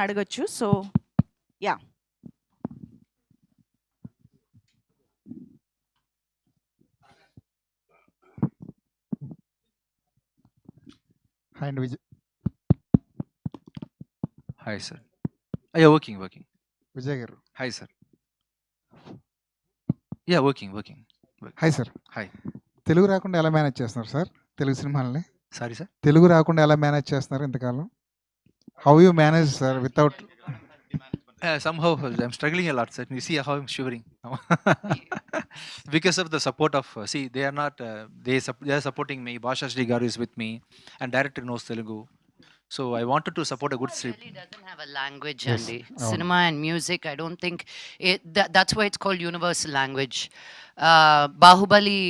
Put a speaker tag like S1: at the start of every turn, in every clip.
S1: అడగొచ్చు. So yeah.
S2: Hi అండి
S3: Hi, sir. Yeah, working.
S2: Vijay గారు.
S3: Hi, sir. Yeah, working.
S2: Hi sir.
S3: Hi.
S2: Telugu రాకుండా ఎలా మేనేజ్ చేస్తున్నారు సార్ తెలుగు సినిమాలని?
S3: Sorry, sir.
S2: తెలుగు రాకుండా ఎలా మేనేజ్ చేస్తున్నారు ఇంతకాలం? How you manage sir without?
S3: Somehow I'm struggling a lot, sir. You see how I'm shivering now. Because of the support of, see, they are not, they are supporting me. Basha Shri Garu is with me, and director knows Telugu. So I wanted to support a good script.
S4: Really doesn't have a language,
S2: Yes.
S4: Andy.
S2: Oh.
S4: Cinema and music, I don't think that's why it's called universal language. Bahubali,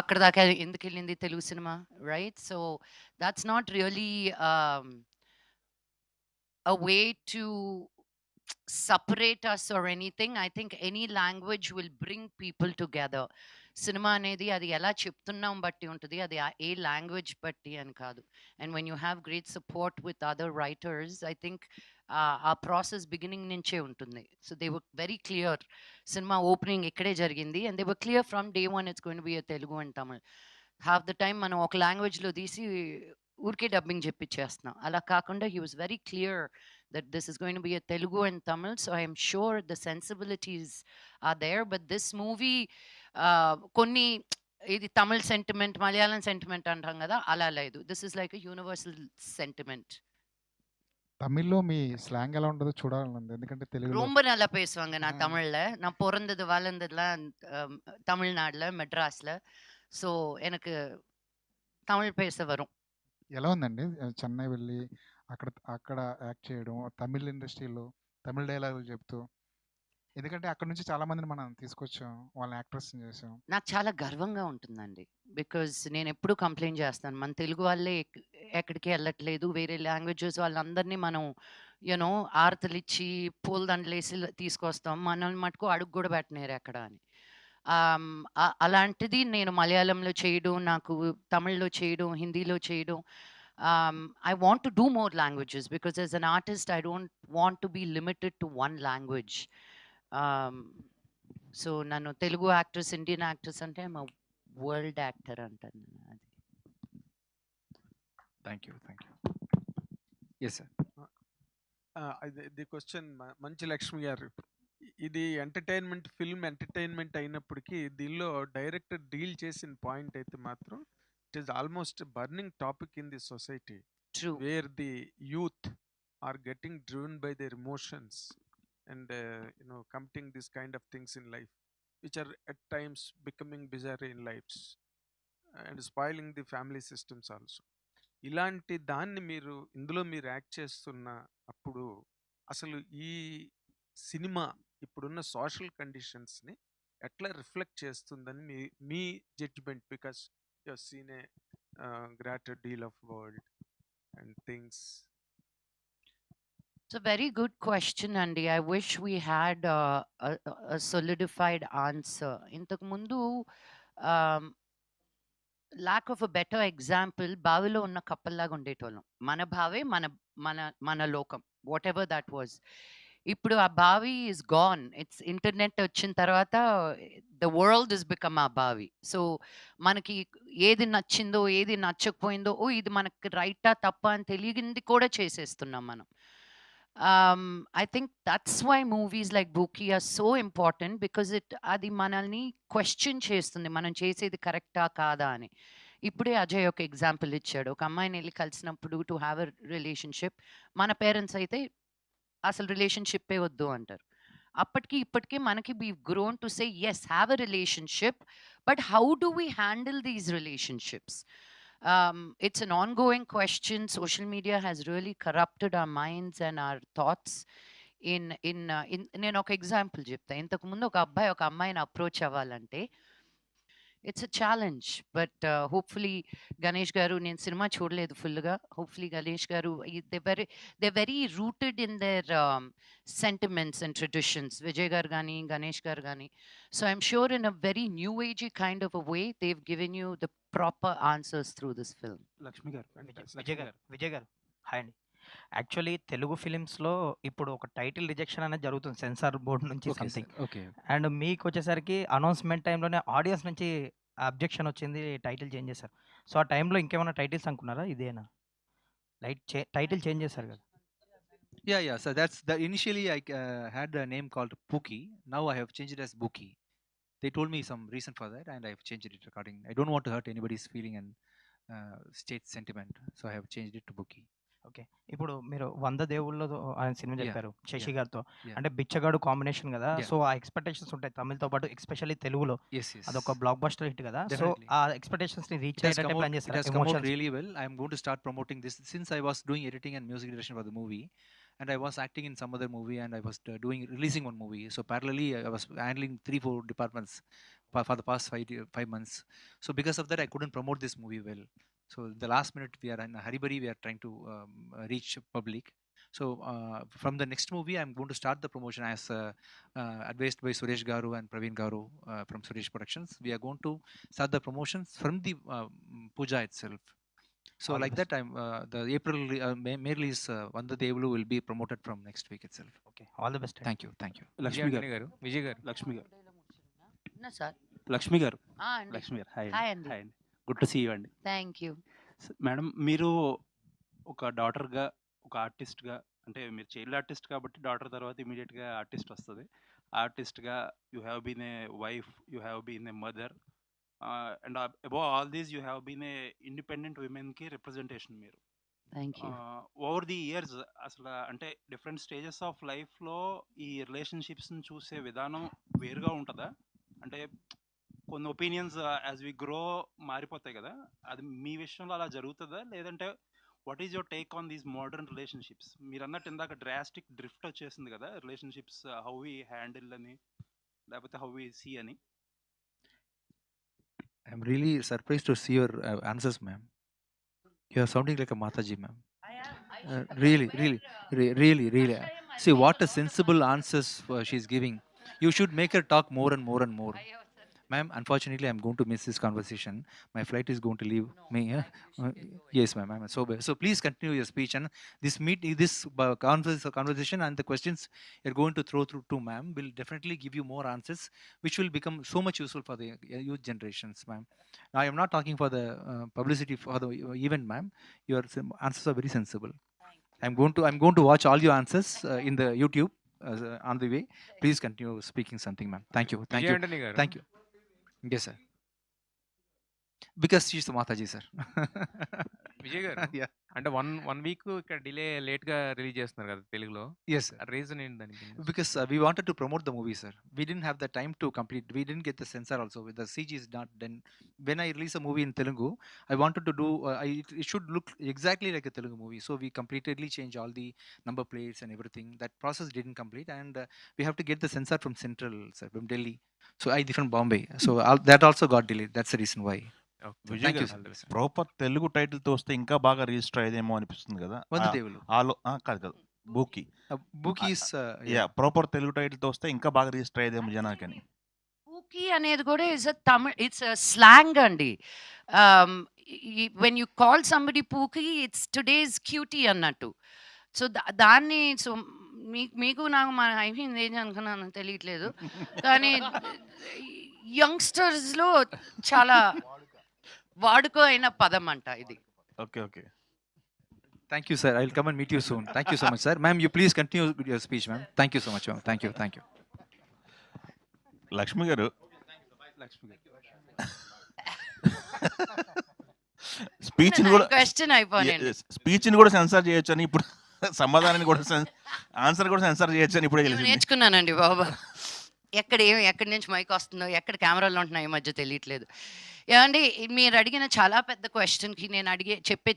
S4: akkada daaka endukellindi Telugu cinema, right? So that's not really a way to separate us or anything. I think any language will bring people together. Cinema అనేది అది ఎలా చెప్తున్నాం బట్టి ఉంటుంది, అది ఏ language బట్టి అని కాదు. And when you have great support with other writers, I think ఆ ప్రాసెస్ బిగినింగ్ నుంచే ఉంటుంది. So they were very clear. Cinema opening ఇక్కడే జరిగింది and they were clear from day one it's going to B Telugu and Tamil. Half the time మనం ఒక లాంగ్వేజ్లో తీసి ఊరికే డబ్బింగ్ చెప్పించేస్తున్నాం. అలా కాకుండా he was very clear that this is going to be a Telugu and Tamil, so I am sure the sensibilities are there. But this movie, konni ఇది Tamil sentiment, Malayalam sentiment అంటాం కదా, అలా లేదు. This is like a universal sentiment.
S2: తమిళ్లో మీ slang ఎలా ఉంటుందో చూడాలనుంది, ఎందుకంటే తెలుగులో
S4: ரொம்ப நல்லா பேசுவாங்க. நான் தமிழ்ல, நான் பிறந்தது வளர்ந்ததுலாம் தமிழ்நாடுல, மெட்ராஸ்ல. సో எனக்கு తమిళ్ పేస వரும்.
S2: ఎలా ఉందండి చెన్నై వెళ్ళి అక్కడ యాక్ట్ చేయడం, తమిళ్ ఇండస్ట్రీలో తమిళ్ డైలాగులు చెప్తూ? ఎందుకంటే అక్కడ నుంచి చాలా మందిని మనం తీసుకొచ్చాం, వాళ్ళని యాక్ట్రెస్ చేసాం.
S4: నాకు చాలా గర్వంగా ఉంటుందండి. బికాజ్ నేను ఎప్పుడు కంప్లైంట్ చేస్తాను, మన తెలుగు వాళ్ళే ఎక్కడికి వెళ్ళట్లేదు, వేరే లాంగ్వేజెస్ వాళ్ళందరినీ మనం యూనో ఆరతలు ఇచ్చి పూలదండలు వేసి తీసుకొస్తాం, మనల్ని మటుకు అడుగు కూడా పెట్టినారు ఎక్కడ అని. అలాంటిది నేను మలయాళంలో చేయడం, నాకు తమిళ్లో చేయడం, హిందీలో చేయడం. I want to do more languages because as an artist I don't want to be limited to one language. So నన్ను తెలుగు యాక్టర్స్, ఇండియన్ యాక్టర్స్ అంటే మా వరల్డ్ యాక్టర్ అంటాను. అది.
S3: Thank you. Yes sir.
S5: The question మంచి లక్ష్మి గారు, ఇది entertainment film entertainment అయినప్పటికీ దీనిలో డైరెక్టర్ డీల్ చేసిన పాయింట్ అయితే మాత్రం it is almost burning topic in the society, where the youth are getting driven by their emotions and committing this kind of things in life which are at times becoming bizarre in lives and spoiling the family systems also. ఇలాంటి దాన్ని మీరు ఇందులో మీరు act చేస్తున్న అప్పుడు అసలు ఈ cinema ఇప్పుడున్న సోషల్ కండిషన్స్ని ఎట్లా రిఫ్లెక్ట్ చేస్తుందని మీ judgement, because you have seen a greater deal of world and things.
S4: It's a very good question, Andy. I wish we had a solidified answer. ఇంతకు ముందు lack of a better example, బావిలో ఉన్న కప్పల్లాగా ఉండేటోళ్ళం. మన భావే మన మన మన లోకం, వాట్ ఎవర్ దట్ వాజ్. ఇప్పుడు ఆ బావి ఇస్ గాన్. ఇట్స్ ఇంటర్నెట్ వచ్చిన తర్వాత ద వరల్డ్ ఇస్ బికమ్ ఆ బావి. సో మనకి ఏది నచ్చిందో ఏది నచ్చకపోయిందో, ఓ ఇది మనకి రైటా తప్ప అని తెలియంది కూడా చేసేస్తున్నాం మనం. I think that's why movies like Buki are so important, because అది మనల్ని క్వశ్చన్ చేస్తుంది, మనం చేసేది కరెక్టా కాదా అని. ఇప్పుడే అజయ్ ఒక ఎగ్జాంపుల్ ఇచ్చాడు, ఒక అమ్మాయిని వెళ్ళి కలిసినప్పుడు టు హ్యావ్ ఎ రిలేషన్షిప్. మన పేరెంట్స్ అయితే అసలు రిలేషన్షిప్పే వద్దు అంటారు. అప్పటికి ఇప్పటికీ మనకి we grown to say yes, have a relationship, but how do we handle these relationships? It's an ongoing question. Social media has really corrupted our minds and our thoughts. నేను ఒక ఎగ్జాంపుల్ చెప్తా. ఇంతకు ముందు ఒక అబ్బాయి ఒక అమ్మాయిని అప్రోచ్ అవ్వాలంటే it's a challenge, but hopefully Ganesh garu, నేను సినిమా చూడలేదు ఫుల్గా, hopefully Ganesh garu, they're very rooted in their sentiments and traditions, Vijay garu gani, Ganesh garu gani. So I'm sure in a very new agey kind of a way they've given you the proper answers through this film.
S6: Lakshmi గారు, విజయ్ గారు hi అండి. Actually Telugu ఫిలిమ్స్‌లో ఇప్పుడు ఒక title rejection అనేది జరుగుతుంది censor board నుంచి
S3: okay sir.
S6: Something.
S3: Okay.
S6: And మీకొచ్చేసరికి announcement టైమ్‌లోనే ఆడియన్స్ నుంచి అబ్జెక్షన్ వచ్చింది. టైటిల్ చేంజ్ చేశారు. సో, ఆ టైంలో ఇంకేమైనా టైటిల్స్ అనుకున్నారా? ఇదేనా? టైటిల్ చేంజ్ చేశారు కదా!
S3: Yeah. So that's the initially I had a name called Pookie. Now I have changed it as Bookie. They told me some reason for that, and I have changed it according. I don't want to hurt anybody's feeling and state sentiment, so I have changed it to Bookie.
S6: Okay. ఇప్పుడు మీరు 100 దేవుళ్ళలో అనే cinema
S3: Yeah.
S6: చెప్పారు Shashi
S3: Yeah.
S6: గారితో.
S3: Yeah.
S6: అంటే బిచ్చగాడు combination కదా!
S3: Yeah.
S6: So, ఆ expectations ఉంటాయి తమిళ్‌తో పాటు ఎస్పెషల్లీ తెలుగులో.
S3: Yes.
S6: అదొక బ్లాక్ బస్టర్ హిట్ కదా! So,
S3: Definitely.
S6: ఆ ఎక్స్‌పెక్టేషన్స్‌ని రీచ్
S3: It has
S6: అయ్యేటట్టే
S3: come out.
S6: ప్లాన్
S3: It
S6: చేశారా?
S3: has come out
S6: emotions
S3: really well. I am going to start promoting this since I was doing editing and music direction for the movie, and I was acting in some other movie, and I was releasing one movie. So parallelly, I was handling 3-4 departments for the past 5 months. So because of that, I couldn't promote this movie well. So the last minute, we are in a hurry. We are trying to reach public. So from the next movie, I'm going to start the promotion as advised by Suresh Garu and Praveen Garu from Suresh Productions. We are going to start the promotions from the puja itself. So
S6: All the
S3: like
S6: best.
S3: that, I'm the April May release Vanda Devulu will be promoted from next week itself.
S6: Okay. All the best.
S3: Thank you.
S7: Lakshmi గారు విజయ్ గారు లక్ష్మి గారు
S4: ఉన్నా sir.
S7: Lakshmi గారు
S4: అండి.
S7: లక్ష్మి గారు hi
S4: hi అండి.
S7: Hi అండి good to see you అండి.
S4: Thank you.
S7: మేడం మీరు ఒక డాటర్గా ఒక ఆర్టిస్ట్గా అంటే మీరు చైల్డ్ ఆర్టిస్ట్ కాబట్టి డాటర్ తర్వాత ఇమీడియట్గా ఆర్టిస్ట్ వస్తుంది. ఆర్టిస్ట్గా you have been a wife, you have been a mother, and above all these you have been a independent విమెన్కి రిప్రజెంటేషన్ మీరు.
S4: Thank you.
S7: Over the years అసలు అంటే డిఫరెంట్ స్టేజెస్ ఆఫ్ లైఫ్లో ఈ రిలేషన్షిప్స్ని చూసే విధానం వేరుగా ఉంటుందా? అంటే కొన్ని ఒపీనియన్స్ యాజ్ వి గ్రో మారిపోతాయి కదా, అది మీ విషయంలో అలా జరుగుతుందా? లేదంటే what is your take on these modern relationships? మీరు అన్నట్టు ఇందాక డ్రాస్టిక్ డ్రిఫ్ట్ వచ్చేసింది కదా రిలేషన్షిప్స్, హౌ వి హ్యాండిల్ అని లేకపోతే హౌ వి సీ అని.
S3: I'm really surprised to see your answers, ma'am. You are sounding like a Mataji, ma'am. Really. See what a sensible answers she's giving. You should make her talk more and more and more. Ma'am, unfortunately, I'm going to miss this conversation. My flight is going to leave me. Yes, ma'am. So please continue your speech. And this conversation and the questions you're going to throw through to ma'am will definitely give you more answers, which will become so much useful for the youth generations, ma'am. Now, I am not talking for the publicity for the event, ma'am. Your answers are very sensible. I'm going to watch all your answers in the YouTube on the way. Please continue speaking something, ma'am. Thank you.
S8: Vijay Antony గారు
S3: Thank you. Yes, sir. Because she's the Mataji, sir.
S8: Vijay గారు
S3: Yeah.
S8: అంటే one week ఇక్కడ delay late గా release చేస్తున్నారు కదా తెలుగులో,
S3: Yes, sir.
S8: Reason ఏంటి దానికి?
S3: Because we wanted to promote the movie, sir. We didn't have the time to complete. We didn't get the censor also. The CG is not done. When I release a movie in Telugu, I wanted to do. It should look exactly like a Telugu movie. So we completely changed all the number plates and everything. That process didn't complete, and we have to get the censor from Central, sir, from Delhi. So I from Bombay. So that also got delayed. That's the reason why.
S8: Okay.
S3: Thank you,
S8: All the
S3: sir.
S8: best.
S9: Proper Telugu టైటిల్తో వస్తే ఇంకా బాగా register అయ్యేదేమో అనిపిస్తుంది కదా.
S3: Vanda Devulu.
S9: కాదు Booki.
S3: Book is
S9: yeah proper Telugu టైటిల్తో వస్తే ఇంకా బాగా రిజిస్టర్ అయ్యేదేమో జనాకని.
S4: పూకి అనేది కూడా is a Tamil, it's a slang అండి. When you call somebody pookie, it's today's cutie అన్నట్టు. సో దాన్ని సో మీకు నాకు మన అయిపోయింది ఏం అనుకున్నాను తెలియట్లేదు, కానీ యంగ్స్టర్స్లో చాలా వాడుక అయిన పదం అంట ఇది.
S9: Okay.
S3: Thank you, sir. I'll come and meet you soon. Thank you so much, sir. Ma'am, you please continue with your speech, ma'am. Thank you so much, ma'am. Thank you.
S9: Lakshmi గారు
S7: లక్ష్మి గారు
S9: స్పీచ్ని కూడా
S4: క్వశ్చన్ అయిపోయింది.
S9: స్పీచ్ని కూడా censor చేయొచ్చు అని ఇప్పుడు, సమాధానాన్ని కూడా ఆన్సర్ కూడా సెన్సార్ చేయొచ్చు అని ఇప్పుడే తెలిసింది.
S4: నేర్చుకున్నానండి బాబా. ఎక్కడి నుంచి మైక్ వస్తుందో, ఎక్కడ కెమెరాలు ఉంటున్నాయో ఈ మధ్య తెలియట్లేదు. ఏమండి, మీరు అడిగిన చాలా పెద్ద క్వశ్చన్కి నేను చెప్పే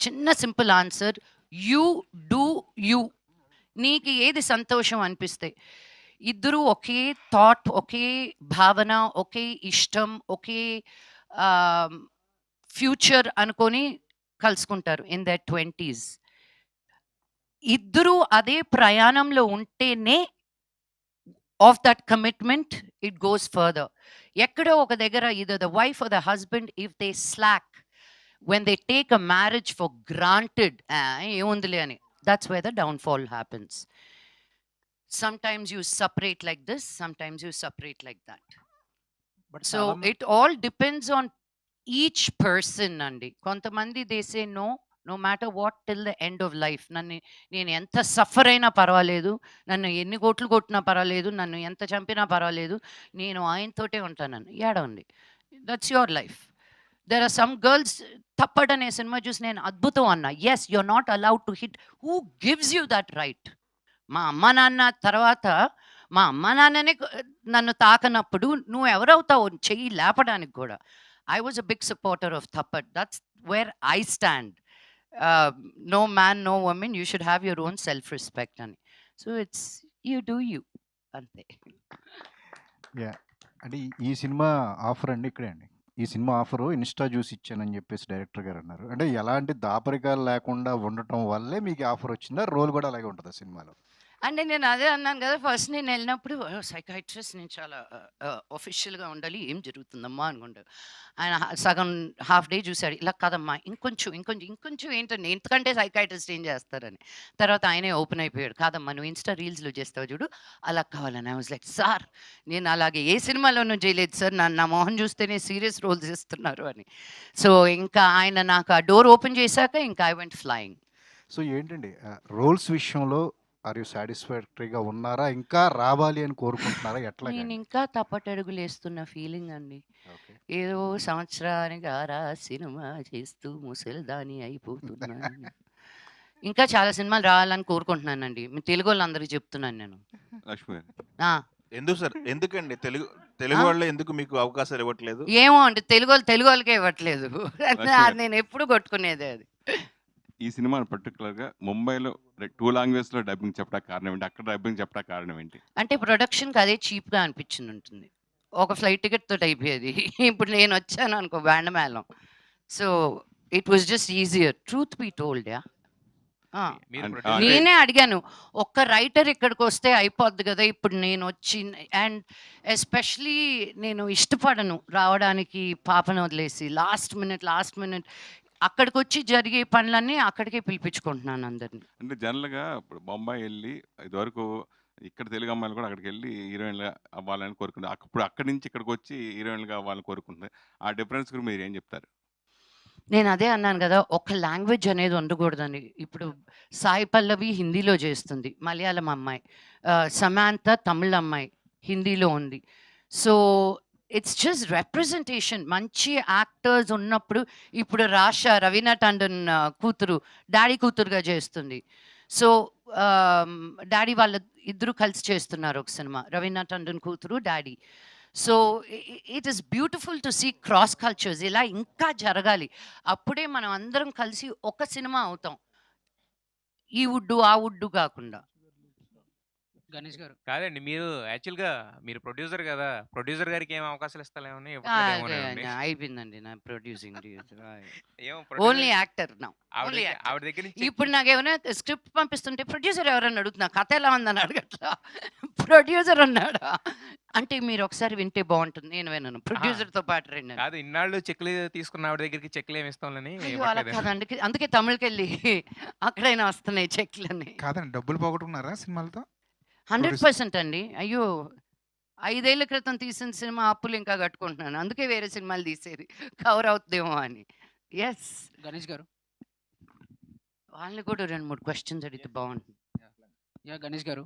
S4: చిన్న simple answer, you do you. నీకు ఏది సంతోషం అనిపిస్తే, ఇద్దరు ఒకే థాట్, ఒకే భావన, ఒకే ఇష్టం, ఒకే ఫ్యూచర్ అనుకొని కలుసుకుంటారు ఇన్ దర్ 20s. ఇద్దరు అదే ప్రయాణంలో ఉంటేనే of that commitment it goes further. ఎక్కడో ఒక దగ్గర either the wife or the husband, if they slack, when they take a marriage for granted, ఏముందిలే అని, That's where the downfall happens. Sometimes you separate like this, sometimes you separate like that.
S3: But
S4: So
S3: చాలా
S4: it all depends on each person andi. Kontamandi they say no matter what till the end of life. నేను ఎంత suffer అయినా పర్వాలేదు, నన్ను ఎన్ని కోట్లు కొట్టినా పర్వాలేదు, నన్ను ఎంత చంపినా పర్వాలేదు, నేను ఆయనతోటే ఉంటానని. ఏడవండి, that's your life. There are some girls, Thappad అనే సినిమా చూసి నేను అద్భుతం అన్నా. Yes, you're not allowed to hit. Who gives you that right? మా అమ్మ నాన్న తర్వాత మా అమ్మ నాన్ననే నన్ను తాకనప్పుడు నువ్వు ఎవరవుతావు చెయ్యి లేపడానికి కూడా? I was a big supporter of Thappad. That's where I stand. No man, no woman, you should have your own self-respect. So it's, you do you. Ante.
S10: Yeah అంటే ఈ సినిమా ఆఫర్ అండి ఇక్కడే అండి. ఈ సినిమా ఆఫరు ఇన్స్టా చూసి ఇచ్చానని చెప్పేసి director గారు అన్నారు. అంటే ఎలాంటి దాపరికాలు లేకుండా ఉండటం వల్లే మీకు ఆఫర్ వచ్చిందా? రోల్ కూడా అలాగే ఉంటుందా సినిమాలో?
S4: అంటే నేను అదే అన్నాను కదా, ఫస్ట్ నేను వెళ్ళినప్పుడు సైకాట్రిస్ట్, నేను చాలా ఒఫిషియల్గా ఉండాలి, ఏం జరుగుతుందమ్మా అనుకుంటా. ఆయన సగం హాఫ్ డే చూశాడు, ఇలా కాదమ్మా ఇంకొంచెం ఏంటండి, ఎందుకంటే సైకాట్రిస్ట్ ఏం చేస్తారని. తర్వాత ఆయనే ఓపెన్ అయిపోయాడు, కాదమ్మా నువ్వు ఇన్స్టా రీల్స్లో చేస్తావు చూడు, అలా కావాలని. ఐ వాజ్ లైక్, సార్ నేను అలాగే ఏ సినిమాలోనూ చేయలేదు సార్, నా మొహం చూస్తేనే సీరియస్ రోల్స్ ఇస్తున్నారు అని. సో ఇంకా ఆయన నాకు ఆ డోర్ ఓపెన్ చేశాక ఇంకా ఐ వెంట్ ఫ్లయింగ్.
S10: సో ఏంటండి రోల్స్ విషయంలో ఆర్ యూ సాటిస్ఫాక్టరీగా ఉన్నారా? ఇంకా రావాలి అని కోరుకుంటున్నారా? ఎట్లా?
S4: నేను ఇంకా తప్పటడుగులు వేస్తున్న ఫీలింగ్ అండి. ఏదో సంవత్సరానికి ఆరా సినిమా చేస్తూ ముసలిదాని అయిపోతున్నాను. ఇంకా చాలా సినిమాలు రావాలని కోరుకుంటున్నానండి. మీ తెలుగు వాళ్ళందరికీ చెప్తున్నాను నేను.
S9: లక్ష్మి గారు,
S4: ఆ,
S9: ఎందుకు సార్, ఎందుకండి తెలుగు వాళ్ళు ఎందుకు మీకు అవకాశాలు ఇవ్వట్లేదు?
S4: ఏమో అండి, తెలుగు వాళ్ళకే ఇవ్వట్లేదు. నేను ఎప్పుడు కొట్టుకునేదే అది.
S11: ఈ సినిమా పర్టికులర్గా ముంబైలో 2 లాంగ్వేజ్లో డబ్బింగ్ చెప్పడానికి కారణం ఏంటి? అక్కడ డబ్బింగ్ చెప్పడానికి కారణం ఏంటి?
S4: అంటే ప్రొడక్షన్కి అదే చీప్గా అనిపించింది ఉంటుంది. ఒక ఫ్లైట్ టికెట్ తోటి అయిపోయేది. ఇప్పుడు నేను వచ్చాను అనుకో బ్యాండ్ మేళం. So it was just easier, truth be told. Yeah, నేనే అడిగాను, ఒక్క రైటర్ ఇక్కడికి వస్తే అయిపోద్ది కదా. ఇప్పుడు నేను వచ్చి, అండ్ ఎస్పెషలీ నేను ఇష్టపడను రావడానికి పాపను వదిలేసి. లాస్ట్ మినిట్ అక్కడికి వచ్చి జరిగే పనులన్నీ అక్కడికే పిలిపించుకుంటున్నాను అందరిని.
S11: అంటే జనరల్గా ఇప్పుడు బొంబాయి వెళ్ళి ఇదివరకు ఇక్కడ తెలుగు అమ్మాయిలు కూడా అక్కడికి వెళ్ళి హీరోయిన్గా అవ్వాలని కోరుకుంటారు. ఇప్పుడు అక్కడి నుంచి ఇక్కడికి వచ్చి హీరోయిన్గా అవ్వాలని కోరుకుంటుంది. ఆ డిఫరెన్స్ గురించి మీరు ఏం చెప్తారు?
S4: నేను అదే అన్నాను కదా, ఒక లాంగ్వేజ్ అనేది ఉండకూడదని. ఇప్పుడు సాయి పల్లవి హిందీలో చేస్తుంది, మలయాళం అమ్మాయి. సమాంత తమిళ అమ్మాయి, హిందీలో ఉంది. So it's just representation. మంచి యాక్టర్స్ ఉన్నప్పుడు, ఇప్పుడు రవీనా టండన్ కూతురు డాడీ కూతురుగా చేస్తుంది. సో డాడీ వాళ్ళ ఇద్దరు కలిసి చేస్తున్నారు ఒక సినిమా, రవీనా టండన్ కూతురు daddy. So it is beautiful to see cross cultures. ఇలా ఇంకా జరగాలి, అప్పుడే మనం అందరం కలిసి ఒక సినిమా అవుతాం. ఈ వుడ్డు ఆ వుడ్డు కాకుండా.
S8: గణేష్ గారు కాదండి, మీరు యాక్చువల్గా మీరు ప్రొడ్యూసర్ కదా, ప్రొడ్యూసర్ గారికి ఏం అవకాశాలు ఇస్తాలేమని
S4: అయిపోయిందండి నా ప్రొడ్యూసింగ్.
S8: ఏమో
S4: ఓన్లీ యాక్టర్ నా.
S8: ఆవిడ దగ్గర నుంచి
S4: ఇప్పుడు నాకు ఏమైనా స్క్రిప్ట్ పంపిస్తుంటే ప్రొడ్యూసర్ ఎవరన్నా అడుగుతున్నా, కథ ఎలా ఉందని అడగట్లా, ప్రొడ్యూసర్ అన్నాడా అంటే మీరు ఒకసారి వింటే బాగుంటుంది. నేను విన్నాను ప్రొడ్యూసర్ తో పాటు రెండు.
S8: కాదు, ఇన్నాళ్ళు చెక్లు తీసుకున్న ఆవిడ దగ్గరికి చెక్లు ఏమి ఇస్తామని.
S4: అలా కాదండి, అందుకే తమిళకి వెళ్ళి అక్కడైనా వస్తున్నాయి చెక్లని.
S2: కాదండి, డబ్బులు పోగొట్టుకున్నారా సినిమాలతో?
S4: 100% అండి. అయ్యో, 5 ఏళ్ల క్రితం తీసిన సినిమా అప్పులు ఇంకా కట్టుకుంటున్నాను, అందుకే వేరే సినిమాలు తీసేది కవర్ అవుతుందేమో అని. ఎస్
S12: గణేష్ గారు,
S4: వాళ్ళని కూడా 2-3 క్వశ్చన్స్ అడిగితే బాగుంటుంది.
S12: యా గణేష్ గారు,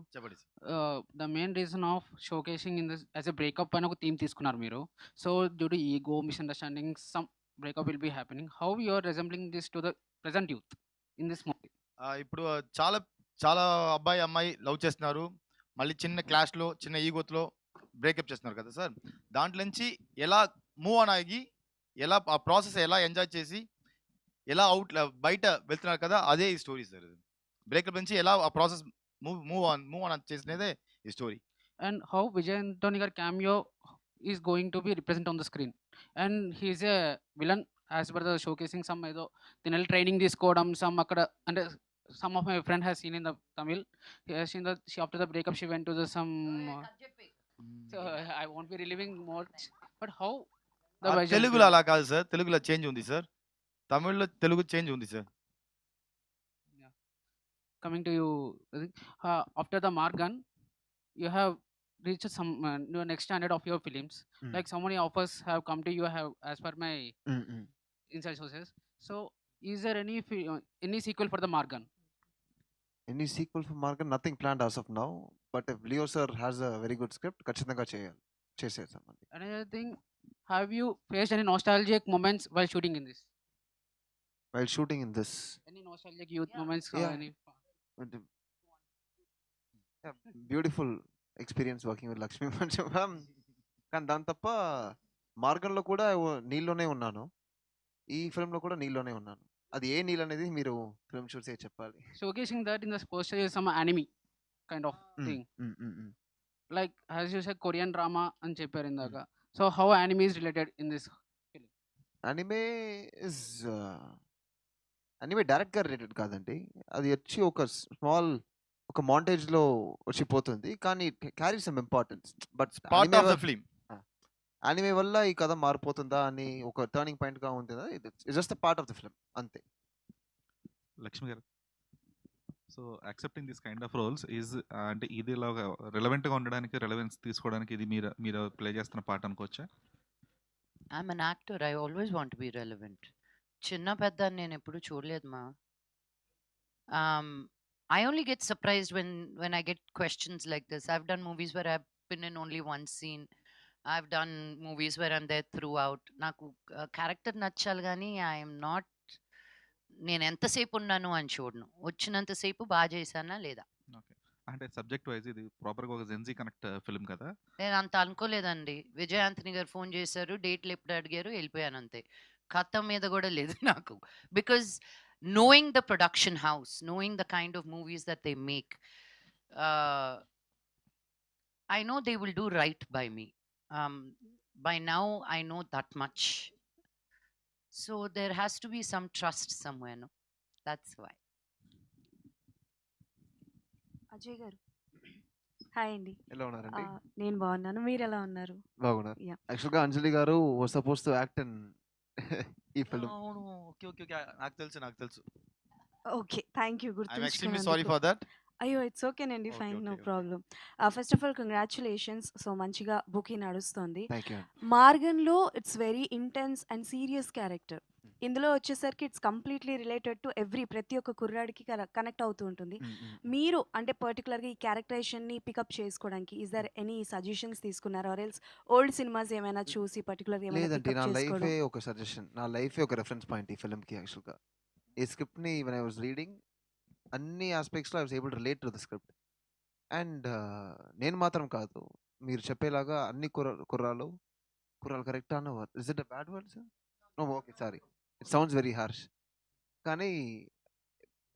S12: the main reason of showcasing in this as a breakup అని ఒక థీమ్ తీసుకున్నారు మీరు. So due to ego, misunderstanding, some breakup will be happening. How you are resembling this to the present youth in this movie?
S13: ఇప్పుడు చాలా అబ్బాయి అమ్మాయి love చేస్తున్నారు, మళ్ళీ చిన్న క్లాష్లో చిన్న ఈగోతో బ్రేకప్ చేస్తున్నారు కదా సార్. దాంట్లో నుంచి ఎలా మూవ్ ఆన్ అయ్యి, ఎలా ఆ ప్రాసెస్ ఎలా ఎంజాయ్ చేసి, ఎలా బయట వెళ్తున్నారు కదా, అదే ఈ స్టోరీ సార్. బ్రేకప్ నుంచి ఎలా ఆ ప్రాసెస్ మూవ్ ఆన్ చేసినదే ఈ story.
S12: And how Vijay Antony గారి cameo is going to be represent on the screen, and he's a villain as per the showcasing. Some ఏదో తినల్ ట్రైనింగ్ తీసుకోవడం, సమ్ అక్కడ అంటే some of my friend has seen in the Tamil, he has seen that she, after the breakup she went to the some so I won't be reliving much, but how the
S13: తెలుగులో అలా కాదు sir, తెలుగులో change ఉంది sir, తమిళ్లో Telugu change ఉంది sir.
S12: coming to you, I think, after the Margan, you have reached some your next standard of your films.
S14: Mm.
S12: Like so many offers have come to you, have as per my
S14: Mm-mm.
S12: inside sources. So, is there any sequel for the Margan?
S14: Any sequel for Margan? Nothing planned as of now. But if Leo sir has a very good script, ఖచ్చితంగా చేసేసామండి.
S12: Another thing, have you faced any nostalgic moments while shooting in this?
S14: While shooting in this,
S12: Any nostalgic youth moments or
S14: yeah,
S12: any?
S14: Beautiful experience working with Lakshmi మంచం. కానీ దాని తప్ప మార్గంలో కూడా నీళ్ళలోనే ఉన్నాను, ఈ ఫిల్మ్లో కూడా నీళ్ళలోనే ఉన్నాను. అది ఏ నీళ్ళు అనేది మీరు ఫిల్మ్ చూసే చెప్పాలి.
S12: Showcasing that in the poster is some anime kind of thing. Like as you said, Korean drama and చెప్పారు ఇందాక. So how anime is related in this film?
S14: Anime is anime డైరెక్ట్గా రిలేటెడ్ కాదండి, అది వచ్చి ఒక small ఒక మాంటేజ్లో వచ్చిపోతుంది, కానీ carry some importance. But
S13: part of the film.
S14: Anime వల్ల ఈ కథ మారిపోతుందా అని ఒక టర్నింగ్ పాయింట్గా ఉంటుందా, it's just a part of the film అంతే.
S15: Lakshmi garu, so accepting this kind of roles is అంటే ఇది ఇలాగా రిలవెంట్గా ఉండడానికి, రెలవెన్స్ తీసుకోవడానికి ఇది మీరు ప్లే చేస్తున్న పార్ట్ అనుకోవచ్చా?
S4: I'm an actor, I always want be relevant. చిన్న పెద్ద నేను ఎప్పుడు చూడలేదు మా. I only get surprised when I get questions like this. I've done movies where I've been in only one scene. I've done movies where I'm there throughout. నాకు character నచ్చాలి కానీ I'm not, నేను ఎంతసేపు ఉన్నాను అని చూడను, వచ్చినంతసేపు బాగా చేశానా లేదా.
S15: ఓకే, అంటే సబ్జెక్ట్ వైజ్ ఇది ప్రాపర్గా ఒక జెన్జీ కనెక్ట్ ఫిల్మ్ కదా?
S4: నేను అంత అనుకోలేదండి. విజయ్ ఆంథనీ గారు ఫోన్ చేశారు, డేట్లు ఎప్పుడు అడిగారు, వెళ్ళిపోయాను అంతే. కథ మీద కూడా లేదు నాకు. Because knowing the production house, knowing the kind of movies that they make, I know they will do right by me. By now, I know that much. So there has to be some trust somewhere, no? That's why.
S1: Ajay గారు, hi అండి.
S14: ఎలా ఉన్నారండి?
S1: నేను బాగున్నాను, మీరు ఎలా ఉన్నారు?
S14: బాగున్నారు.
S1: Yeah.
S14: యాక్చువల్గా అంజలి గారు was suppose to act in ఈ ఫిల్మ్.
S13: అవును, ఓకే ఓకే ఓకే, నాకు తెలుసు.
S1: Okay, thank you.
S13: I'm extremely sorry for that.
S1: అయ్యో, ఇట్స్ ఓకేనండి,
S13: Okay,
S1: fine, no
S13: okay.
S1: Problem. First of all congratulations. So మంచిగా బుకింగ్ నడుస్తుంది.
S14: Thank you.
S1: మార్గన్లో it's very intense and serious character. ఇందులో వచ్చేసరికి it's completely related to ప్రతి ఒక్క కుర్రాడికి కనెక్ట్ అవుతూ ఉంటుంది. మీరు అంటే పర్టికులర్గా ఈ క్యారెక్టరైజేషన్ని పికప్ చేసుకోవడానికి ఈజ్ దర్ ఎనీ సజెషన్స్ తీసుకున్నారా, ఆర్ ఎల్స్ ఓల్డ్ సినిమాస్ ఏమైనా చూసి పర్టికులర్గా ఏమైనా
S14: లేదండి,
S1: పికప్
S14: నా
S1: చేసుకోవడం?
S14: లైఫే ఒక సజెషన్, నా లైఫే ఒక రెఫరెన్స్ పాయింట్ ఈ ఫిల్మ్కి. యాక్చువల్గా ఈ స్క్రిప్ట్ని వెన్ ఐ వాజ్ రీడింగ్ అన్ని ఆస్పెక్ట్స్లో I was able to relate to the script. And నేను మాత్రం కాదు, మీరు చెప్పేలాగా అన్ని కుర్రాలు కరెక్ట్ అన్న word, is it a bad word sir? Okay, sorry, it sounds very harsh. కానీ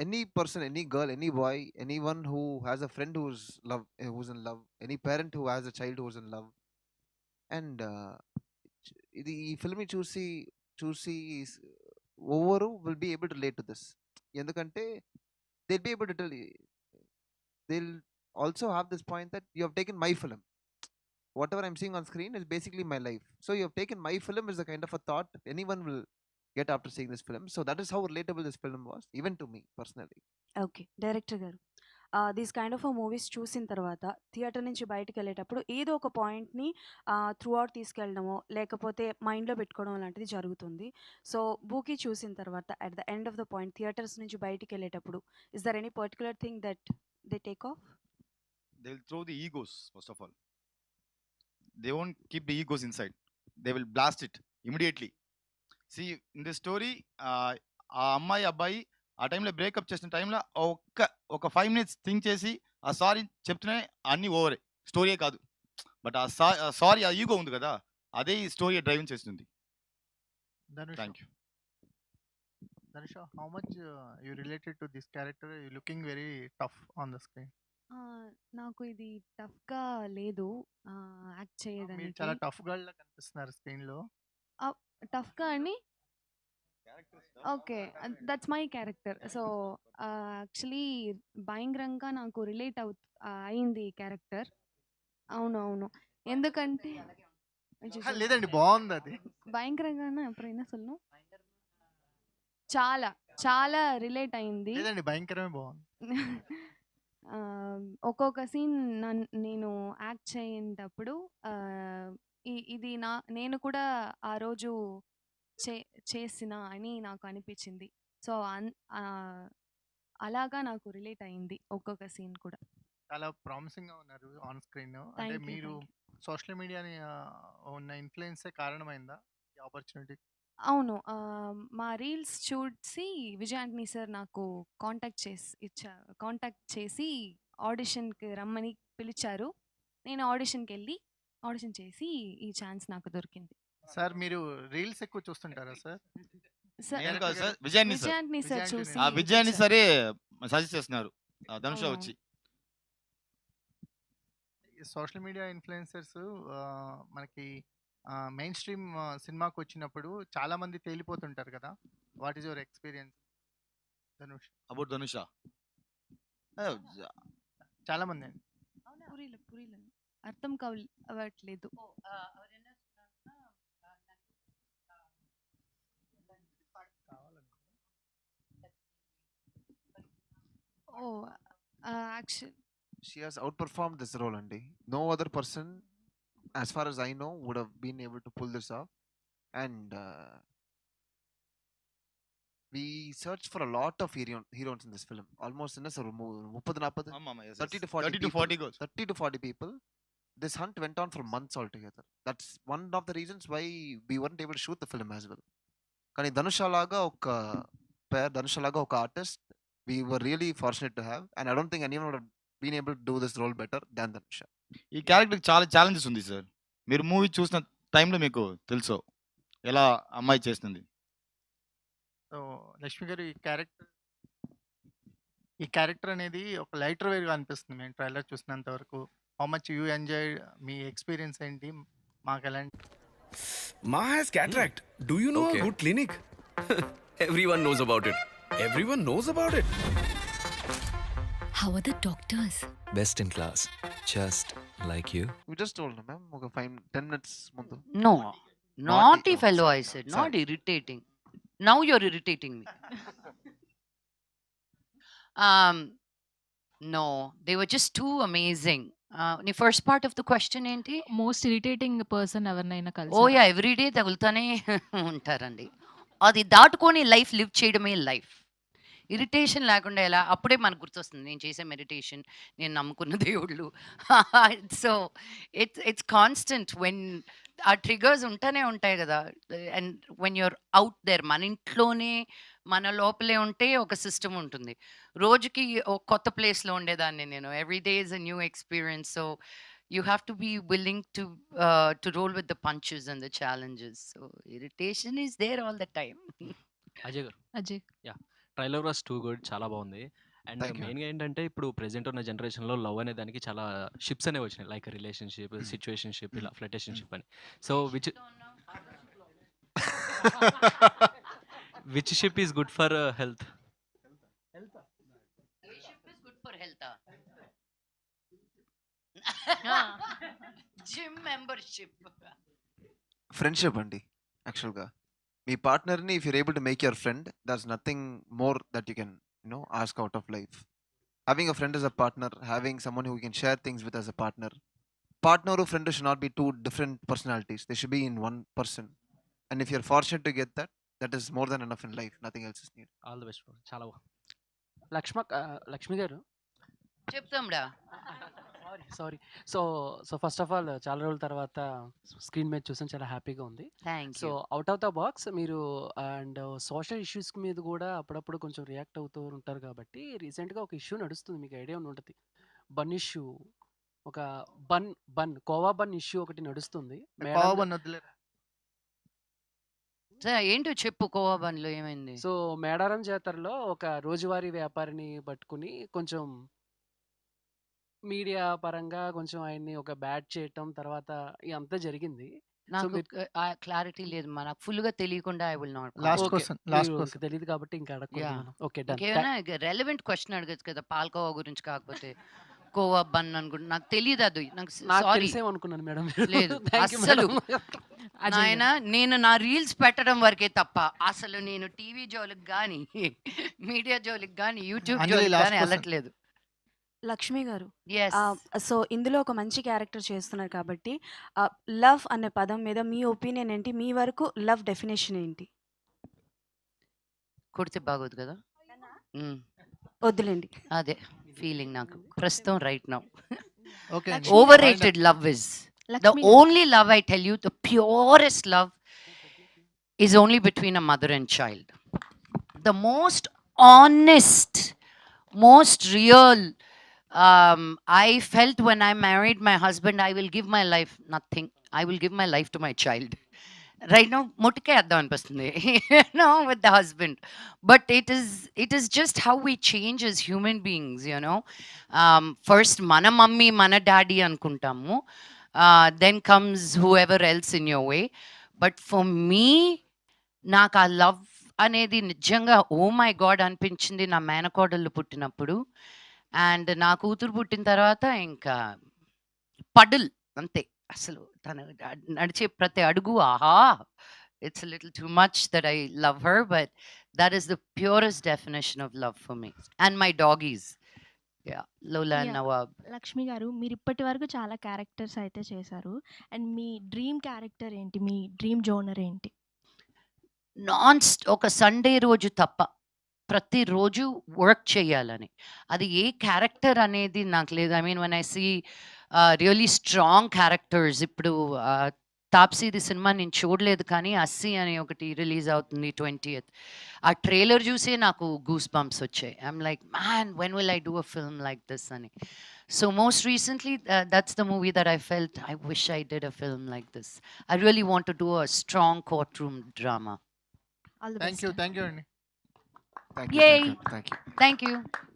S14: any person, any girl, any boy, any one who has a friend who's in love, any parent who has a child who's in love, and ఇది ఈ ఫిల్మ్ని చూసి ఓవరు will be able to relate to this. ఎందుకంటే they'll be able to tell you, they'll also have this point that you have taken my film, whatever I'm seeing on screen is basically my life, so you have taken my film is the kind of a thought anyone will get after seeing this film. So that is how relatable this film was, even to me personally.
S1: Okay, director గారు, these kind of movies చూసిన తర్వాత theatre నుంచి బయటకు వెళ్ళేటప్పుడు ఏదో ఒక పాయింట్ని through out తీసుకెళ్ళడమో లేకపోతే మైండ్లో పెట్టుకోవడం లాంటిది జరుగుతుంది. సో బూకీ చూసిన తర్వాత at the end of the point theatres నుంచి బయటకు వెళ్ళేటప్పుడు is there any particular thing that they take off?
S13: They will throw the egos, first of all. They won't keep the egos inside. They will blast it immediately. See, in this story, ఆ అమ్మాయి అబ్బాయి ఆ టైంలో breakup చేసిన టైంలో ఒక 5 minutes think చేసి ఆ సారీ చెప్తూనే అన్నీ ఓవరే, స్టోరీయే కాదు. బట్ ఆ సారీ, ఆ ఈగో ఉంది కదా, అదే ఈ స్టోరీ డ్రైవింగ్ చేస్తుంది. Thank you.
S16: Dhanisha, how much you related to this character? You looking very tough on the screen.
S17: నాకు ఇది టఫ్గా లేదు యాక్ట్
S16: మీరు
S17: చేయడానికి.
S16: చాలా టఫ్ గర్ల్ లా కనిపిస్తున్నారు స్క్రీన్ లో.
S17: టఫ్గా అండి? Okay, that's my character. So actually భయంకరంగా నాకు రిలేట్ అయింది ఈ క్యారెక్టర్. అవును, ఎందుకంటే
S16: లేదండి, బాగుంది అది.
S17: భయంకరంగానే ఎప్పుడైనా சொல்லணும். చాలా, చాలా రిలేట్ అయింది.
S16: లేదండి భయంకరమే బాగుంది.
S17: ఒక్కొక్క సీన్ నేను యాక్ట్ చేయేటప్పుడు ఇది నేను కూడా ఆ రోజు చే చేసిన అని నాకు అనిపించింది. సో, అలాగా నాకు రిలేట్ అయింది ఒక్కొక్క సీన్ కూడా.
S16: చాలా ప్రామిసింగ్‌గా ఉన్నారు ఆన్ స్క్రీన్. అంటే
S17: థ్యాంక్ యూ.
S16: మీరు
S17: థ్యాంక్ యూ.
S16: సోషల్ మీడియాని ఉన్న ఇన్‌ఫ్లూయెన్సే కారణమైందా ఈ ఆపర్చునిటీ?
S17: అవును. మా రీల్స్ చూసి విజయ్ ఆంటనీ సార్ నాకు కాంటాక్ట్ చేసి ఆడిషన్‌కి రమ్మని పిలిచారు. నేను ఆడిషన్‌కెళ్ళి ఆడిషన్ చేసి ఈ ఛాన్స్ నాకు దొరికింది.
S16: సార్ మీరు రీల్స్ ఎక్కువ చూస్తుంటారా సార్?
S17: సార్
S13: నేను కాదు సార్, విజయాన్ని
S17: విజయ్ ఆంటనీ సార్ చూసి
S13: ఆ విజయాన్ని
S17: పిలిచారు.
S13: సరే సజెస్ట్ చేస్తున్నారు ధనుష
S17: ఆ!
S13: వచ్చి.
S16: సోషల్ మీడియా ఇన్‌ఫ్లుయెన్సర్స్ మనకి మెయిన్ స్ట్రీమ్ సినిమాకొచ్చినప్పుడు చాలా మంది తేలిపోతుంటారు కదా! What is your experience Dhanush?
S13: About Dhanusha
S16: చాలా మంది అండి.
S17: పురీల అర్థం అవ్వట్లేదు. Oh! Actual
S14: She has outperformed this role, Andy. No other person, as far as I know, would have been able to pull this off. And we searched for a lot of heroes in this film. Almost in a 30 40 30 to 40
S13: 30 to 40 goes.
S14: 30 to 40 people. This hunt went on for months altogether. That's one of the reasons why we weren't able to shoot the film as well. కానీ ధనుష లాగా ఒక pair, ధనుష లాగా ఒక artist, we were really fortunate to have, and I don't think anyone would have been able to do this role better than ధనుష.
S13: ఈ క్యారెక్టర్‌కి చాలా challenges ఉంది sir. మీరు మూవీ చూసిన టైంలో మీకు తెలుసు ఎలా అమ్మాయి చేస్తుంది.
S16: సో లక్ష్మి గారు ఈ క్యారెక్టర్ అనేది ఒక లైటర్ వేగా అనిపిస్తుంది మేము ట్రైలర్ చూసినంత వరకు. How much you enjoy, me experience ఏంటి? మాకు ఎలాంటి
S18: Ma has cataract. Do you know a good clinic? Everyone knows about it. Everyone knows about it.
S19: How are the doctors?
S18: Best in class. Just like you.
S14: We just told him, ma'am, ఒక 10 minutes ముందు.
S4: No, naughty
S14: Oh,
S4: fellow, I
S14: sorry,
S4: said,
S14: sorry.
S4: not irritating. Now you're irritating me. No, they were just too amazing. నీ first part of the question ఏంటి?
S19: Most irritating person ఎవరినైనా
S4: ఓ
S19: కలిసారా?
S4: Yeah, everyday తగులుతానే ఉంటారండి. అది దాటుకొని life live చేయడమే life. Irritation లేకుండా ఎలా? అప్పుడే మనకు గుర్తొస్తుంది నేను చేసే మెడిటేషన్, నేను నమ్ముకున్న దేవుళ్ళు. సో ఇట్స్ కాన్స్టెంట్ వెన్ ఆ ట్రిగర్స్ ఉంటానే ఉంటాయి కదా. And when you're out there, మన ఇంట్లోనే మన లోపలే ఉంటే ఒక సిస్టమ్ ఉంటుంది. రోజుకి ఒక కొత్త ప్లేస్లో ఉండేదాన్ని నేను. Every day is a new experience. So you have to be willing to roll with the punches and the challenges. So irritation is there all the time.
S20: Ajay గారు,
S19: Ajay
S20: yeah, trailer was too good, చాలా బాగుంది. And
S14: Thank you.
S20: మెయిన్గా ఏంటంటే ఇప్పుడు present ఉన్న జనరేషన్లో love అనే దానికి చాలా షిప్స్ అనేవి వచ్చినాయి, లైక్ రిలేషన్షిప్, సిచ్యువేషన్షిప్, ఇలా ఫ్లటేషన్షిప్ అని. So which ship is good for health?
S4: Ship is good for health. Gym membership.
S14: Friendship అండి యాక్చువల్గా. మీ పార్ట్నర్ని if you're able to make your friend, that's nothing more that you can ask out of life. Having a friend as a partner, having someone who you can share things with as a partner. Partner or friend should not be two different personalities. They should be in one person. And if you're fortunate to get that, that is more than enough in life. Nothing else is needed.
S20: All the best, చాలా బాగుంది.
S12: లక్ష్మి గారు,
S4: చెప్తాండా.
S12: Sorry. So first of all చాలా రోజుల తర్వాత screen మీద చూసాను, చాలా హ్యాపీగా ఉంది.
S4: Thank
S12: so
S4: you.
S12: Out of the box మీరు అండ్ సోషల్ ఇష్యూస్ మీద కూడా అప్పుడప్పుడు కొంచెం రియాక్ట్ అవుతూ ఉంటారు కాబట్టి రీసెంట్గా ఒక ఇష్యూ నడుస్తుంది, మీకు ఐడియా ఉంటుంది. బన్ ఇష్యూ, ఒక కోవా బన్ ఇష్యూ ఒకటి నడుస్తుంది.
S16: కోవబన్ వదిలేరా?
S4: ఏంటో చెప్పు, కోవా బండ్లో ఏమైంది?
S12: సో మేడారం జాతరలో ఒక రోజువారీ వ్యాపారిని పట్టుకుని కొంచెం మీడియా పరంగా కొంచెం ఆయన్ని ఒక బ్యాట్ చేయటం, తర్వాత ఇదంతా జరిగింది. సో
S4: నాకు
S12: మీరు
S4: క్లారిటీ లేదు, నాకు ఫుల్ గా తెలియకుండా I will not.
S16: Last
S12: okay,
S16: question, last
S12: మీకు
S16: క్వశ్చన్.
S12: తెలియదు కాబట్టి ఇంకా అడగకూడదు
S4: యా,
S12: మనం. Okay, done.
S4: ఇంకేమైనా రెలవెంట్ క్వశ్చన్ అడగచ్చు కదా, పాల్కోవా గురించి కాకపోతే. కోవా బన్ అనుకుంటా, నాకు తెలియదు అది, నాకు
S21: నాకు
S4: సారీ
S21: తెలిసేమనుకున్నాను మేడం
S4: లేదు
S21: థ్యాంక్ యూ
S4: అస్సలు
S21: మేడం
S4: నాయన, నేను నా రీల్స్ పెట్టడం వరకే తప్ప అసలు నేను టీవీ జోలికి కానీ మీడియా జోలికి కానీ యూట్యూబ్
S16: అంజలి
S4: జోలికి
S16: లాస్ట్
S4: కానీ
S16: క్వశ్చన్
S4: వెళ్ళట్లేదు.
S1: లక్ష్మి గారు,
S4: ఎస్
S1: సో ఇందులో ఒక మంచి క్యారెక్టర్ చేస్తున్నారు కాబట్టి లవ్ అనే పదం మీద మీ ఒపీనియన్ ఏంటి? మీ వరకు లవ్ డెఫినేషన్ ఏంటి?
S4: కొడితే బాగోదు కదా.
S1: వద్దులేండి.
S4: అదే ఫీలింగ్ నాకు ప్రస్తుతం right now.
S16: Okay
S4: Overrated love is the
S19: Lakshmi
S4: only love, I tell you, the purest love is only between a mother and child. The most honest, most real, I felt when I married my husband, I will give my life, nothing. I will give my life to my child. Right now, mottike addam anpistundi, no, with the husband. But it is just how we change as human beings, you know. First, mana mummy, mana daddy anukuntamu. Then comes whoever else in your way. But for me, నాకు ఆ love అనేది నిజంగా oh my God అనిపించింది నా మేనకోడళ్ళు పుట్టినప్పుడు. And నా కూతురు పుట్టిన తర్వాత ఇంకా పడుల్ అంతే. అసలు తను నడిచే ప్రతి అడుగు ఆహా, it's little too much that I love her, but that is the purest definition of love for me. And my doggies, Lola and Nawab.
S19: Lakshmi garu, మీరు ఇప్పటి వరకు చాలా క్యారెక్టర్స్ అయితే చేశారు. అండ్ మీ డ్రీమ్ క్యారెక్టర్ ఏంటి? మీ డ్రీమ్ జోనర్ ఏంటి?
S4: ఒక సండే రోజు తప్ప ప్రతిరోజు వర్క్ చేయాలని. అది ఏ క్యారెక్టర్ అనేది నాకు లేదు. I mean when I see really strong characters, ఇప్పుడు తాప్సీది సినిమా నేను చూడలేదు కానీ అస్సీ అని ఒకటి రిలీజ్ అవుతుంది 20th. ఆ ట్రైలర్ చూసే నాకు గూస్ బంప్స్ వచ్చాయి. I'm like man, when will I do a film like this అని. So most recently that's the movie that I felt I wish I did a film like this. I really want to do a strong court room drama.
S16: Thank you అండి.
S4: Yay! Thank you.